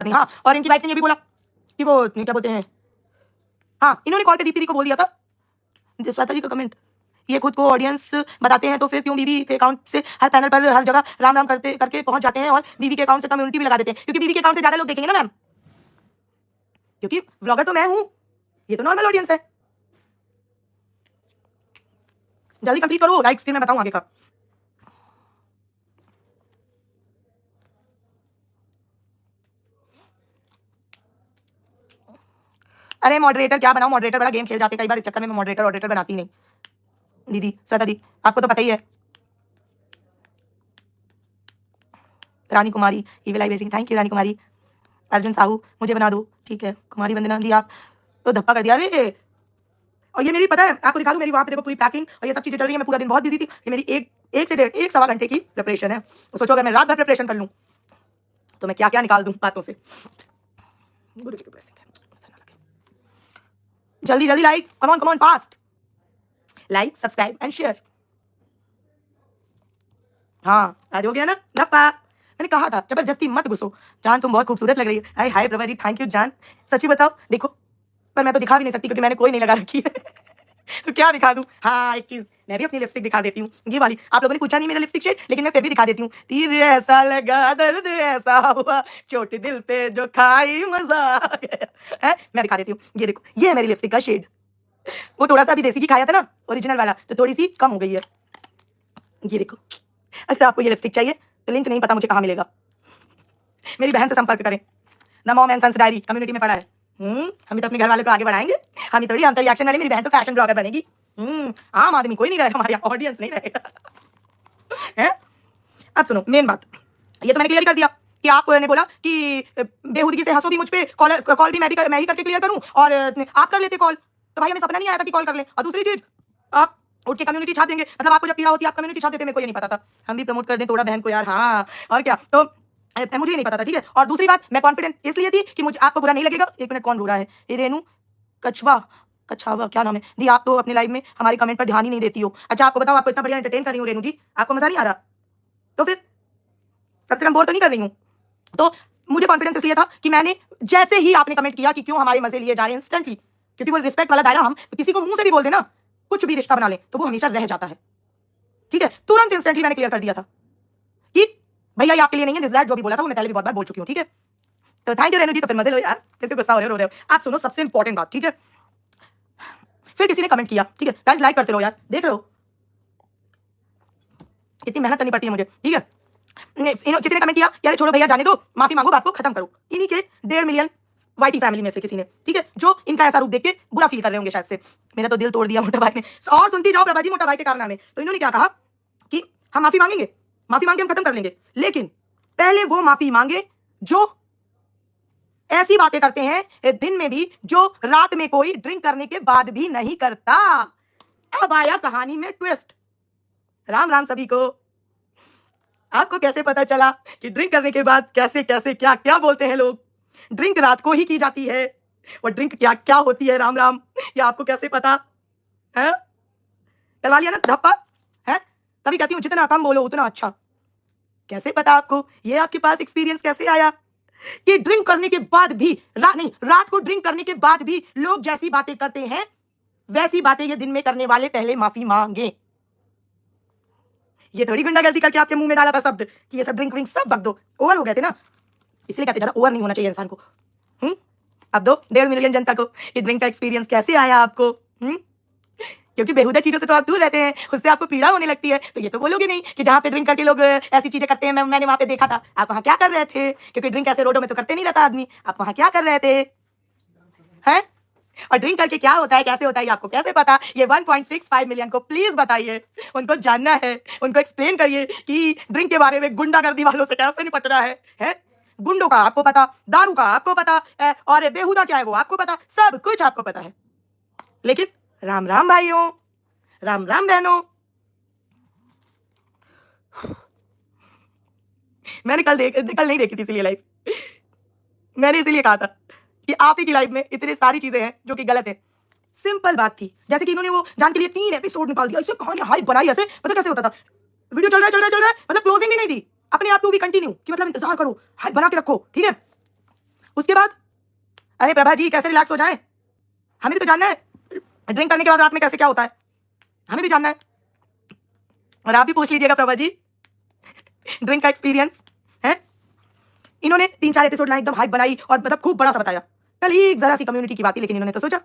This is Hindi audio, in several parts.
नहीं। हाँ, और इनकी वाइफ ने ये भी बोला कि वो क्या बोलते हैं, हाँ, इन्होंने कॉल पे दीप्ति दी को बोल दिया था, श्वेता जी का कमेंट, ये खुद को ऑडियंस बताते हैं तो फिर क्यों बीवी के अकाउंट से हर पैनल पर हर जगह राम राम करते करके पहुंच जाते हैं और बीवी के अकाउंट से कम्युनिटी भी लगा देते हैं, क्योंकि बीवी के अकाउंट से ज्यादा लोग देखेंगे ना मैम, क्योंकि व्लॉगर तो मैं हूं, ये तो नॉर्मल ऑडियंस है। जल्दी कंप्लीट करो लाइक्स, फिर मैं बताऊं आगे का। अरे मॉडरेटर क्या बनाऊं, मॉडरेटर बड़ा गेम खेल जाते कई बार, इस चक्कर में मैं मॉडरेटर बनाती नहीं। दीदी श्वेता दी आपको तो पता ही है। Rani Kumari evil eye wedging, thank you Rani Kumari. Arjun Sahu मुझे बना दो, ठीक है। कुमारी वंदना दी आप तो धप्पा कर दिया रे। और ये मेरी पता है आपको दिखा दूं, मेरी वहां पे देखो पूरी पैकिंग और ये सब चीजें चल रही है। मैं पूरा दिन बहुत बिजी थी, ये मेरी एक सवा घंटे की प्रिपरेशन है। तो सोचो अगर मैं रात भर प्रिपरेशन कर लूं तो मैं क्या क्या निकाल दूं बातों से। गुरु जी की ब्लेसिंग है। जल्दी जल्दी like, come on fast, like subscribe and share. हाँ आज हो गया ना धप्पा, मैंने कहा था जबरदस्ती मत घुसो। जान तुम बहुत खूबसूरत लग रही है। हाय प्रभा जी, थैंक यू जान। सच्ची बताओ देखो, पर मैं तो दिखा भी नहीं सकती क्योंकि मैंने कोई नहीं लगा रखी है तो क्या दिखा दूं। हाँ एक चीज मैं भी अपनी लिपस्टिक दिखा देती हूँ, ये वाली। आप लोगों ने पूछा नहीं मेरा लिपस्टिक शेड, लेकिन मैं फिर भी दिखा देती हूँ। तीर ऐसा लगा दर्द ऐसा हुआ, चोट दिल पे जो खाई मजा आ गया है। मैं दिखा देती हूँ, ये देखो ये है मेरी लिपस्टिक का शेड। वो थोड़ा सा अभी देसी की खाया था ना ओरिजिनल वाला, तो थोड़ी सी कम हो गई है। ये देखो, अगर आपको ये लिपस्टिक चाहिए तो लिंक नहीं पता मुझे कहाँ मिलेगा, मेरी बहन से संपर्क करें। The mom and sons diary community में पड़ा है। हम तो अपने घर वालों को आगे बढ़ाएंगे, हम थोड़ी अंतर रिएक्शन वाले। मेरी बहन तो फैशन ब्लॉगर बनेगी। आम आदमी कोई नहीं रहेगा, हमारे ऑडियंस नहीं रहेगा है। अब सुनो मेन बात, ये तो मैंने क्लियर कर दिया कि आपने बोला कि बेहूदगी से हंसो भी मुझ पे, कॉल भी मैं ही करके क्लियर करूं और आप कर लेते कॉल, तो भाई हमें सपना नहीं आया था कि कॉल कर ले। और दूसरी चीज, आप उठ के कम्युनिटी छाप देंगे, मतलब आपको जब पीड़ा होती है आप कम्युनिटी छाप देते, मेरे को ये नहीं पता था। हम भी प्रमोट कर दें थोड़ा बहन को यार, हाँ और क्या। तो मुझे नहीं पता था, ठीक है। और दूसरी बात, मैं कॉन्फिडेंट इसलिए थी कि मुझे आपको बुरा नहीं लगेगा। एक मिनट, कौन रो रहा है? ये रेनू कछावा क्या नाम है दी? आप तो अपने लाइव में हमारे कमेंट पर ध्यान ही नहीं देती हो। अच्छा आपको बताओ, आपको इतना बढ़िया एंटरटेन कर रही हूँ रेनू जी, आपको मजा नहीं आ रहा? तो फिर कम से कम बोर तो नहीं कर रही हूँ। तो मुझे कॉन्फिडेंस इसलिए था कि मैंने जैसे ही आपने कमेंट किया कि क्यों हमारे मजे लिए जा रहे हैं इंस्टेंटली, क्योंकि वो रिस्पेक्ट वाला दायरा, हम किसी को मुंह से भी बोल देना, कुछ भी रिश्ता बना ले तो वो हमेशा रह जाता है, ठीक है। तुरंत इंस्टेंटली मैंने क्लियर कर दिया था कि भैया ये आपके लिए नहीं है। दिस दैट जो भी बोला था वो मैं पहले भी बहुत बार बोल चुकी हूँ, ठीक है। तो थैंक यू रेनू जी। तो फिर मजे लो यार, फिर गुस्सा हो रहे हो। आप सुनो सबसे इंपॉर्टेंट बात, ठीक है। फिर किसी ने कमेंट किया, ठीक है गाइस, लाइक करते रहो यार, देख रहे हो कितनी मेहनत करनी पड़ती है मुझे, ठीक है। किसी ने कमेंट किया यार छोड़ो भैया जाने दो, माफी मांगो, बात को खत्म करो। इन्हीं के 1.5 मिलियन वाईटी फैमिली में से किसी ने, ठीक है, जो इनका ऐसा रूप देख के बुरा फील कर रहे होंगे शायद से। मेरा तो दिल तोड़ दिया मोटा भाई ने। और सुनती जाओ प्रभा जी, मोटा भाई के कारनामे। तो इन्होंने क्या कहा कि हम माफी मांगेंगे, माफी मांगे हम खत्म कर लेंगे, लेकिन पहले वो माफी मांगे जो ऐसी बातें करते हैं दिन में भी जो रात में कोई ड्रिंक करने के बाद भी नहीं करता। अब आया कहानी में ट्विस्ट। राम राम सभी को। आपको कैसे पता चला कि ड्रिंक करने के बाद कैसे कैसे क्या क्या बोलते हैं लोग? ड्रिंक रात को ही की जाती है, और ड्रिंक क्या क्या होती है राम राम, ये आपको कैसे पता है? करवा लिया ना धप्पा है। तभी कहती हूँ जितना कम बोलो उतना अच्छा। कैसे पता आपको? ये आपके पास एक्सपीरियंस कैसे आया कि ड्रिंक करने के बाद भी रात को ड्रिंक करने के बाद भी लोग जैसी बातें करते हैं वैसी बातें ये दिन में करने वाले पहले माफी मांगे। ये थोड़ी गुंडागर्दी करके आपके मुंह में डाला था शब्द कि ये सब ड्रिंक विंक सब बक दो, ओवर हो गए थे ना, इसलिए कहते ज्यादा ओवर नहीं होना चाहिए इंसान को। अब दो 1.5 मिलियन जनता को ये ड्रिंक का एक्सपीरियंस कैसे आया आपको? क्योंकि बेहुदा चीजों से तो आप दूर रहते हैं, उससे आपको पीड़ा होने लगती है। तो ये तो बोलोगे नहीं कि जहाँ पे ड्रिंक करके लोग ऐसी चीजें करते हैं, मैंने वहां पे देखा था। आप वहां क्या कर रहे थे? क्योंकि ड्रिंक ऐसे रोडों में तो करते नहीं रहता आदमी। आप वहां क्या कर रहे थे हैं? और ड्रिंक करके क्या होता है, कैसे होता है, आपको कैसे पता? ये 1.65 मिलियन को प्लीज बताइए, उनको जानना है, उनको एक्सप्लेन करिए कि ड्रिंक के बारे में गुंडागर्दी वालों से कैसे निपटना है? गुंडों का आपको पता, दारू का आपको पता, और बेहुदा क्या है वो आपको पता, सब कुछ आपको पता है। लेकिन राम राम भाइयों, राम राम बहनों, मैंने कल नहीं देखी थी इसलिए लाइव। मैंने इसीलिए कहा था कि आप ही की लाइफ में इतनी सारी चीजें हैं जो कि गलत है। सिंपल बात थी, जैसे कि इन्होंने वो जान के लिए 3 एपिसोड निकाल दिया। इससे कहानी हाइप बनाई ऐसे, पता कैसे होता था? वीडियो चल रहा है, मतलब क्लोजिंग भी नहीं दी, अपने आप टू बी कंटिन्यू कि मतलब इंतजार करो, हाइप बना के रखो, ठीक है। उसके बाद अरे प्रभा जी कैसे रिलैक्स हो जाएं, हमें भी तो जानना है ड्रिंक करने के बाद रात में कैसे क्या होता है, हमें भी जानना है। और आप भी पूछ लीजिएगा प्रभा जी ड्रिंक का एक्सपीरियंस है। इन्होंने 3-4 एपिसोड लाइन एकदम हाइप बनाई और मतलब खूब बड़ा सा बताया। कल ही एक जरा सी कम्युनिटी की बात थी, लेकिन इन्होंने तो सोचा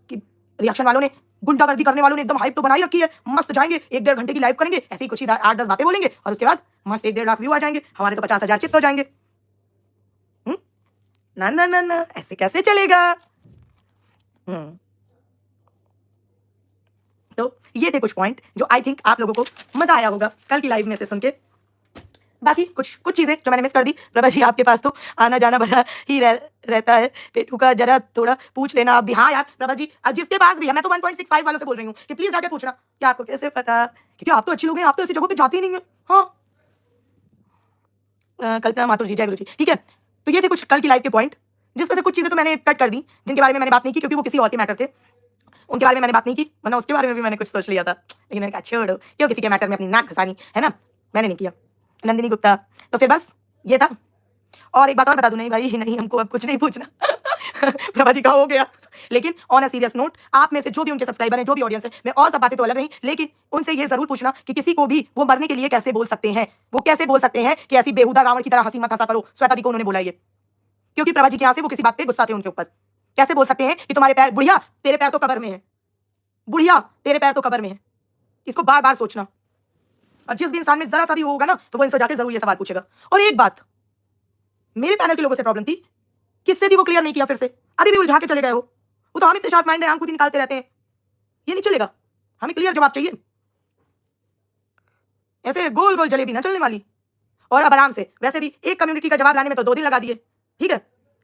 कि रिएक्शन वालों ने, गुंडागर्दी करने वालों ने एकदम हाइप तो बनाई रखी है, मस्त जाएंगे 1-1.5 घंटे की लाइव करेंगे, ऐसे ही कुछ ही 8-10 बातें बोलेंगे और उसके बाद मस्त 1-1.5 लाख व्यू आ जाएंगे, हमारे तो 50,000 चित्त हो जाएंगे। ना ना ना ना, ऐसे कैसे चलेगा। तो ये थे कुछ पॉइंट जो आई थिंक आप लोगों को मजा आया होगा कल की लाइव में से सुन के। बाकी कुछ चीजें जो मैंने मिस कर दी, प्रभा जी आपके पास तो आना जाना बड़ा ही रहता है, पेटू का जरा थोड़ा पूछ लेना आप भी। हाँ यार प्रभा जी, अब जिसके पास भी है, मैं तो 1.65 वालों से बोल रही हूँ कि प्लीज जाके पूछना कि आपको कैसे पता, क्योंकि आप तो अच्छे लोग हैं, आप तो ऐसी जगहों पे जाते ही नहीं है। हाँ कल्पना माथुर जी, जय गुरु जी, ठीक है। तो ये थे कुछ कल की लाइव के पॉइंट, जिसमें से कुछ चीजें तो मैंने कट कर दी, जिनके बारे में मैंने बात नहीं की क्योंकि वो किसी और के मैटर थे, उनके बारे में मैंने बात नहीं की, वरना उसके बारे में भी मैंने कुछ सोच लिया था, लेकिन मैंने कहा छोड़ो, क्यों किसी के मैटर में अपनी नाक घुसानी है ना, मैंने नहीं किया। नंदिनी गुप्ता, तो फिर बस ये था। और एक बात और बता दूं, नहीं भाई नहीं, हमको अब कुछ नहीं पूछना प्रभा जी का हो गया। लेकिन ऑन अ सीरियस नोट, आप में से जो भी उनके सब्सक्राइबर हैं, जो भी ऑडियंस है, मैं और सब बातें तो अलग रही, लेकिन उनसे ये जरूर पूछना कि किसी को भी वो मरने के लिए कैसे बोल सकते हैं, वो कैसे बोल सकते हैं कि ऐसी बेहुदा रावण की तरह हंसी मत हंसा करो। श्वेता दी को उन्होंने बोला ये, क्योंकि प्रभा जी के यहाँ से वो किसी बात पे गुस्सा थे उनके ऊपर। कैसे बोल सकते हैं कि तुम्हारे पैर, बुढ़िया तेरे पैर तो कब्र में है, बुढ़िया तेरे पैर तो कब्र में है। इसको बार बार सोचना, और जिस भी इंसान में जरा सा भी होगा ना, तो वो इनसे जाके जरूर ये सवाल पूछेगा। और एक बात मेरे पैनल के लोगों से प्रॉब्लम थी, किससे थी वो क्लियर नहीं किया, फिर से अभी भी उलझा के चले गए हो। वो तो हम इतने शार्प माइंड है, हम खुद ही निकालते रहते हैं, ये नहीं चलेगा, हमें क्लियर जवाब चाहिए, ऐसे गोल गोल जलेबी ना चलने वाली। और अब आराम से, वैसे भी एक कम्युनिटी का जवाब लाने में तो 2 दिन लगा दिए, ठीक है।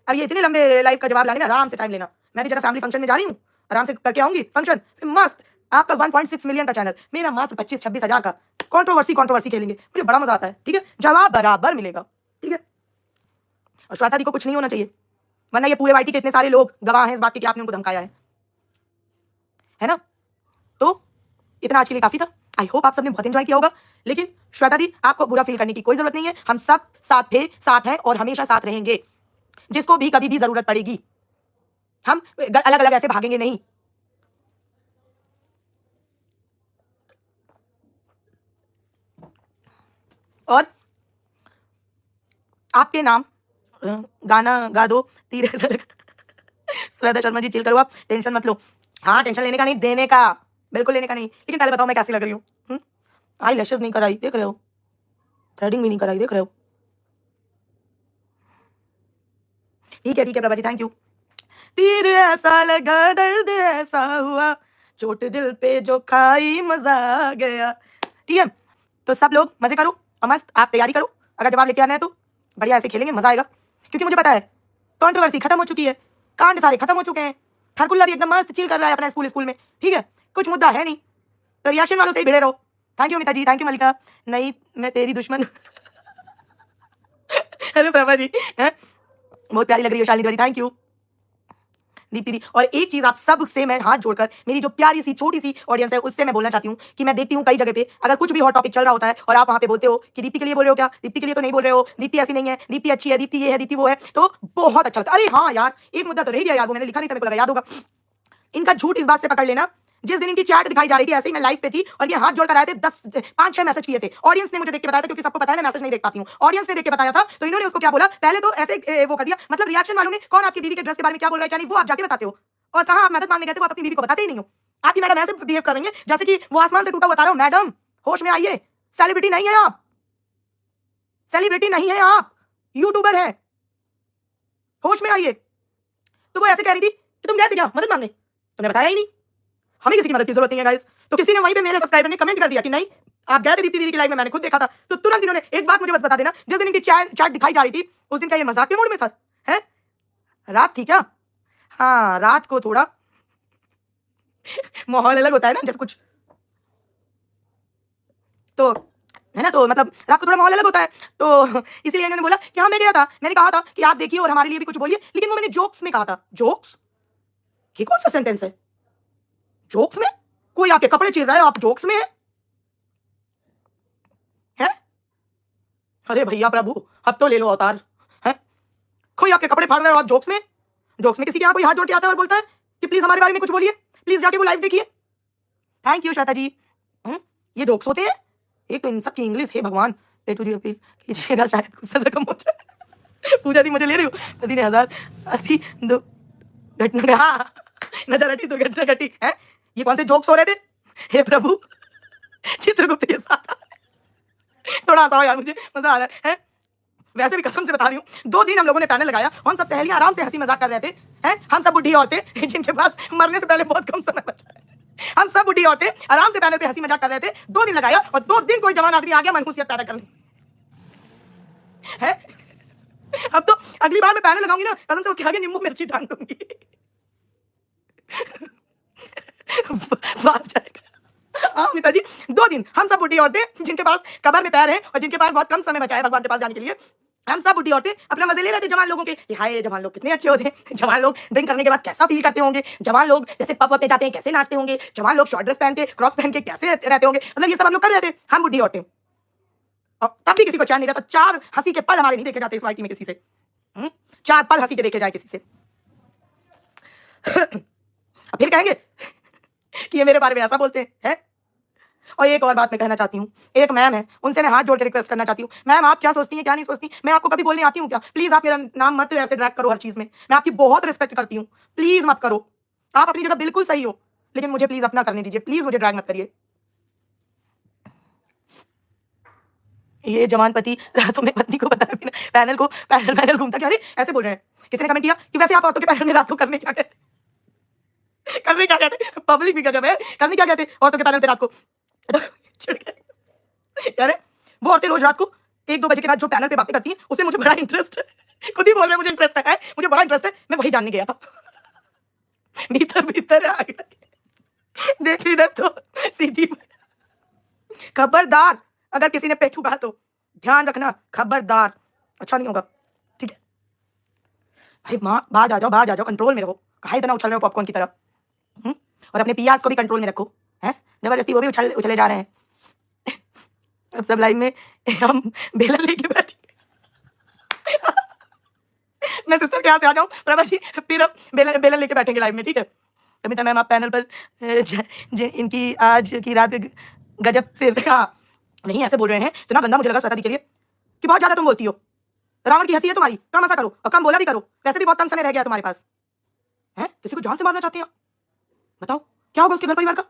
अब ये इतने लंबे लाइव का जवाब लाने में आराम से टाइम लेना। मैं भी जरा फैमिली फंक्शन में जा रही हूँ, आराम से करके आऊंगी फंक्शन, मस्त। आपका 1.6 मिलियन का चैनल, मेरा मात्र 25-26 हजार का। कंट्रोवर्सी खेलेंगे, मुझे बड़ा मजा आता है, ठीक है। जवाब बराबर मिलेगा, ठीक है। और श्वेता दी को कुछ नहीं होना चाहिए, वरना ये पूरे वाईटी के इतने सारे लोग गवाह हैं इस बात के कि आपने उनको धमकाया है ना। तो इतना आज के लिए काफी था। आई होप आप सबने बहुत एंजॉय किया होगा। लेकिन श्वेता दी, आपको बुरा फील करने की कोई जरूरत नहीं है, हम सब साथ थे, साथ हैं और हमेशा साथ रहेंगे। जिसको भी कभी भी जरूरत पड़ेगी, हम अलग अलग ऐसे भागेंगे नहीं। और आपके नाम गाना गा दो तीर श्वेता शर्मा जी, चिल करो आप, टेंशन मत लो। हाँ टेंशन लेने का नहीं, देने का, बिल्कुल लेने का नहीं। लेकिन पहले बताओ मैं कैसी लग रही हूँ। आई लैशेस नहीं कराई, देख रहे हो, थ्रेडिंग भी नहीं कराई, देख रहे हो। ठीक है प्रभा जी, थैंक यू। तीर ऐसा लगा, दर्द ऐसा हुआ, चोट दिल पे जो खाई, मजा आ गया। ठीक है, तो सब लोग मजे करो और मस्त आप तैयारी करो, अगर जवाब लेके आना है तो बढ़िया ऐसे खेलेंगे, मजा आएगा। क्योंकि मुझे पता है कंट्रोवर्सी खत्म हो चुकी है, कांड सारे खत्म हो चुके हैं, ठरकुल्ला भी एकदम मस्त चिल कर रहा है अपना स्कूल में, ठीक है, कुछ मुद्दा है नहीं, तो रिएक्शन वालों से ही भिड़े रहो। Thank you Amita ji, thank you Malika. नहीं मैं तेरी दुश्मन अरे प्रभा जी है, बहुत प्यारी लग रही है शालिनी तिवारी, थैंक यू दीप्ति दी। और एक चीज आप सब से मैं हाथ जोड़कर, मेरी जो प्यारी सी छोटी सी ऑडियंस है उससे मैं बोलना चाहती हूँ कि मैं देखती हूँ कई जगह पे अगर कुछ भी हॉट टॉपिक चल रहा होता है और आप वहां पे बोलते हो कि दीप्ति के लिए बोल रहे हो क्या, दीप्ति के लिए तो नहीं बोल रहे हो, दीप्ति ऐसी नहीं है, दीप्ति अच्छी है, दीप्ति ये है, दीप्ति वो है, तो बहुत अच्छा लगता है। अरे हाँ यार, एक मुद्दा तो रह गया यार, वो मैंने लिखा नहीं था, मेरे को लगा याद होगा। इनका झूठ इस बात से पकड़ लेना, जिस दिन इनकी चैट दिखाई जा रही थी, ऐसे ही मैं लाइव पे थी और ये हाथ जोड़कर आए थे, 5-6 मैसेज किए थे। ऑडियंस ने मुझे देख के बताया था, क्योंकि सबको पता है मैं मैसेज नहीं देख पाती हूँ, ऑडियंस ने देख के बताया था। तो इन्होंने उसको क्या बोला, पहले तो ऐसे वो कर दिया, मतलब रिएक्शन वालों ने कौन आपकी बीवी के ड्रेस के बारे में क्या बोल रहा है क्या नहीं, वो आप जाके बताते हो, और कहाँ आप मदद मांगने गए थे वो आप अपनी बीवी को बताते ही नहीं हो। आपकी मैडम ऐसे बिहेव कर रही है जैसे कि वो आसमान से टूटा हुआ तारा हो। मैडम होश में आइए, सेलिब्रिटी नहीं है आप, सेलिब्रिटी नहीं है आप, यूट्यूबर है, होश में आइए। तो वो ऐसे कह रही थी कि तुम गए थे क्या मदद मांगने, तुमने बताया ही नहीं, हमें किसी की मदद की जरूरत नहीं है गाइस। तो किसी ने वहीं पे मेरे सब्सक्राइबर ने कमेंट कर दिया कि नहीं आप गए थे दीप्ति दीदी की लाइव में, मैंने खुद देखा था। तो तुरंत इन्होंने एक बात मुझे बस बता देना, जिस दिन इनकी चैट दिखाई जा रही थी उस दिन क्या ये मजाक के मूड में था, है रात थी क्या? हाँ रात को थोड़ा माहौल अलग होता है ना, जैसे कुछ तो है ना, तो मतलब रात को थोड़ा माहौल अलग होता है, तो इसीलिए इन्होंने बोला कि हाँ मैं गया था, मैंने कहा था कि आप देखिए और हमारे लिए भी कुछ बोलिए, लेकिन वो मैंने जोक्स में कहा था। जोक्स, ये कौन सा सेंटेंस है, जोक्स में? कोई आपके कपड़े चीर रहा है, आप जोक्स में है? अरे भैया प्रभु अब तो ले लो अवतार है। कोई आपके कपड़े फाड़ रहे हो आप जोक्स में किसी के यहाँ कोई हाथ जोड़ के आता है और बोलता है कि प्लीज हमारे बारे में कुछ बोलिए, प्लीज जाके वो लाइव देखिए। थैंक यू श्वेता जी। ये जोक्स होते हैं। एक तो इन सब की इंग्लिश, हे भगवान, पेटू जी अपील कीजिएगा शायद गुस्सा से कम हो जाए। पूजा दी मुझे ले रही हो, नदी ने हजार अति दो घटना, हाँ नजर हटी दुर्घटना घटी है। ये कौन से जोक्स हो रहे थे? हे प्रभु, चित्रगुप्त के साथ थोड़ा हंसाओ यार, मुझे मजा आ रहा है। वैसे भी कसम से बता रही हूँ, 2 दिन हम लोगों ने पैनल लगाया, हम सब सहेलियां आराम से हंसी मजाक कर रहे थे हैं। हम सब बुढ़ी औरतें जिनके पास मरने से पहले बहुत कम समय बचा है, हम सब बुढ़ी औरतें आराम से पैनल पे हंसी मजाक कर रहे थे। 2 दिन लगाया और 2 दिन कोई जवान आदमी आ गया मनहूसियत पैदा करने है। अब तो अगली बार मैं पैनल लगाऊंगी ना, कसम से उसके आगे नींबू मिर्ची डाल दूंगी। हाँ मिता जी, 2 दिन हम सब बुढ़ी औरतें जिनके पास कब्र में पैर है और जिनके पास बहुत कम समय बचा है भगवान के पास जाने के लिए, हम सब बुढ़ी औरतें अपना मजे ले रहे थे जवान लोगों के। हाय जवान लोग कितने अच्छे होते हैं, जवान लोग ड्रिंक करने के बाद कैसा फील करते होंगे, जवान लोग जैसे पब पे जाते हैं कैसे नाचते होंगे, जवान लोग शॉर्ट ड्रेस पहन के क्रॉक्स पहन के कैसे रहते होंगे, मतलब ये सब हम लोग कर रहे थे, हम बुढ़ी औरतें। और तब भी किसी को चैन नहीं रहता। 4 हंसी के पल हमारे नहीं देखे जाते इस वाइटी में किसी से। 4 पल हंसी के देखे जाए किसी से। फिर कहेंगे कि ये मेरे बारे में ऐसा बोलते हैं। और एक और बात मैं कहना चाहती हूँ, एक मैम है, उनसे मैं हाथ जोड़ के रिक्वेस्ट करना चाहती हूँ, मैम आप क्या सोचती हैं क्या नहीं सोचती, मैं आपको कभी बोलने आती हूँ क्या? प्लीज आप मेरा नाम मत ऐसे ड्रैग करो हर चीज में, मैं आपकी बहुत रिस्पेक्ट करती हूँ, प्लीज मत करो। आप अपनी जगह बिल्कुल सही हो, लेकिन मुझे प्लीज अपना करने दीजिए, प्लीज मुझे ड्रैग मत करिए। ये जवान पति रातों में पत्नी को बताया बिना पैनल घूमता क्या? अरे ऐसे बोल रहे हैं। किसी ने कमेंट किया कि वैसे आप औरतों के पैनल में रात को करने क्या कहते पब्लिक भी गजब है, करने क्या कहते औरतों के पैनल पे रात को? अरे वो औरतें रोज रात को 1-2 बजे के बाद जो पैनल पे बातें करती हैं उसमें मुझे बड़ा इंटरेस्ट है। खुद ही बोल रहे हैं मुझे इंटरेस्ट है, मुझे बड़ा इंटरेस्ट है, मैं वही जानने गया था। भीतर आ गया, देख इधर तो सीधी। खबरदार, अगर किसी ने पेट उगा तो ध्यान रखना, खबरदार, अच्छा नहीं होगा, ठीक है भाई? माँ बाज आ जाओ, कंट्रोल में रहो। कहाँ इतना उछल रहे हो पॉपकॉर्न की तरह? और अपने पियाज को भी कंट्रोल में रखो, हैं? जबरदस्ती वो भी उछले जा रहे हैं। अब सब लाइव में हम बेलन लेके बैठेंगे। मैं सिस्टर के यहाँ से आ जाऊँ प्रभा जी, फिर अब बेलन लेके बैठेंगे लाइव में, ठीक है? कविता मैम आप पैनल पर इनकी आज की रात गजब से नहीं ऐसे बोल रहे हैं, इतना गंदा मुझे लगा श्वेता दी के लिए कि बहुत ज्यादा तुम बोलती हो। रावण की हंसी है तुम्हारी, कम ऐसा करो और कम बोला भी करो, वैसे भी बहुत कम समय रह गया तुम्हारे पास, हैं? किसी को जान से मारना चाहती हैं? बताओ क्या होगा उसके घर परिवार का?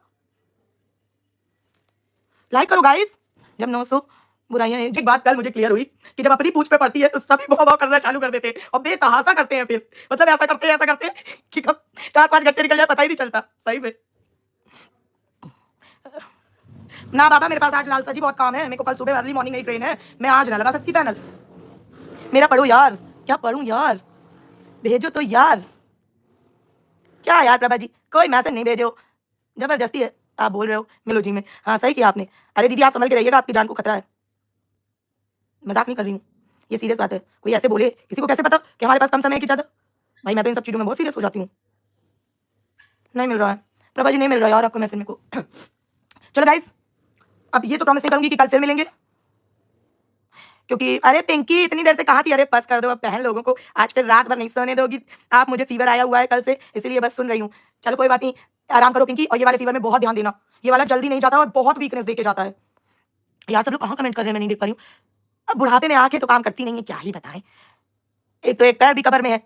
लाइक करो गाइस। जब 900 बुराइयां, एक बात कल मुझे क्लियर हुई कि जब अपनी पूछ पे पड़ती है तो सभी भौं करना चालू कर देते हैं और बेतहासा करते हैं, फिर मतलब ऐसा करते हैं कि कब 4-5 घंटे निकल जाए पता ही नहीं चलता। सही में ना बाबा, मेरे पास आज लालसा जी बहुत काम है, मेरे को कल सुबह अर्ली मॉर्निंग में ट्रेन है, मैं आज ना लगा सकती पैनल। मेरा पढ़ो यार, क्या पढ़ूं यार, भेजो तो यार। क्या यार प्रभा जी, कोई मैसेज नहीं भेजो, जबरदस्ती है आप बोल रहे हो मिलो जी में। हाँ सही किया आपने। अरे दीदी आप संभल के रहिएगा, आपकी जान को खतरा है। मजाक नहीं कर रही हूँ, ये सीरियस बात है। कोई ऐसे बोले, किसी को कैसे पता कि हमारे पास कम समय है कि ज्यादा? भाई मैं तो इन सब चीजों में बहुत सीरियस हो जाती हूँ। नहीं मिल रहा है प्रभा जी, नहीं मिल रहा यार आपको मैसेज मेरे को। चलो गाइस, अब ये तो प्रॉमिस नहीं करूंगी कि कल फिर मिलेंगे, क्योंकि अरे पिंकी इतनी देर से कहाँ थी? अरे बस कर दो अब, बहन लोगों को आज फिर रात भर नहीं सोने दोगी आप। मुझे फीवर आया हुआ है कल से, इसीलिए बस सुन रही हूँ। चलो कोई बात नहीं, आराम करो पिंकी, और ये वाले फीवर में बहुत ध्यान देना, ये वाला जल्दी नहीं जाता और बहुत वीकनेस देके जाता है। यार सब लोग कहाँ कमेंट कर रहे हैं, मैं नहीं देख पा रही हूँ। अब बुढ़ापे में आंखें तो काम करती नहीं है, क्या ही बताएं। एक तो एक पैर भी कबर में है।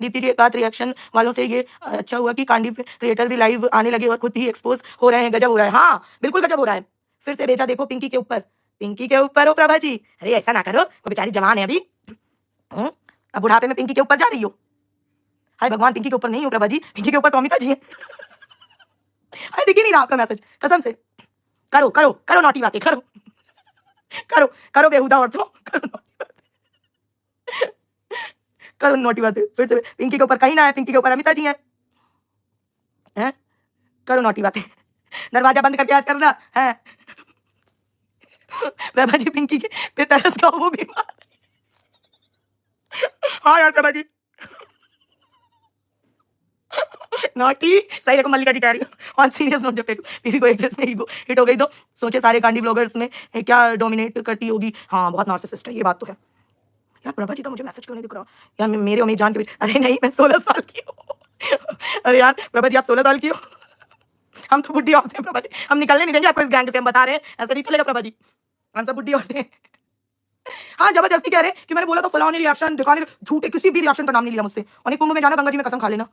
दीप्ति जी एक बात, रिएक्शन वालों से ये अच्छा हुआ कि कांडी क्रिएटर भी लाइव आने लगे और खुद ही एक्सपोज हो रहे हैं, गजब हो रहा है। हाँ बिल्कुल गजब हो रहा है। फिर से भेजा देखो पिंकी के ऊपर, पिंकी के ऊपर हो प्रभा जी। अरे ऐसा ना करो, वो बेचारी जवान है अभी, अब बुढ़ापे में पिंकी के ऊपर जा रही हो। हाय भगवान, पिंकी के ऊपर नहीं हो प्रभा जी, पिंकी के ऊपर तो अमिता जी है। हाय दिख ही नहीं रहा आपका मैसेज, कसम से। करो करो करो नौटी बातें, करो करो करो बेहुदा औरतों, करो नोटी बातें। फिर से पिंकी के ऊपर कहीं ना है, पिंकी के ऊपर अमिता जी हैं। करो नोटी बातें, दरवाजा बंद करके आज करना है। प्रभा जी पिंकी के पे तरस का वो बीमार। हाँ यार प्रभा जी नोटी सही रकम मल्लिका जी कह रही हूँ। ऑन सीरियस नोट, जब किसी को एड्रेस में ईगो हिट हो गई तो सोचे सारे कांडी ब्लॉगर्स में क्या डोमिनेट करती होगी। हाँ बहुत नार्सिसिस्ट है, ये बात तो है। यार प्रभा जी का मुझे मैसेज क्यों नहीं दिख रहा? यार मेरे और मेरी जान के बीच, अरे नहीं मैं 16 साल की हूँ। अरे यार प्रभा जी आप 16 साल की हो। हम तो बुड्ढी औरतें हैं प्रभा जी, हम निकलने नहीं देंगे आपको इस गैंग से, हम बता रहे हैं, ऐसा नहीं चलेगा प्रभा जी, हम सब बुड्ढी औरतें हैं। हाँ, जबरदस्ती कह रहे हैं कि मैंने बोला था फलाने रिएक्शन, ढिकाने, झूठे किसी भी रिएक्शन का नाम नहीं लिया मुझसे। और नहीं कुंभ में जाना, गंगा जी में कसम खा लेना।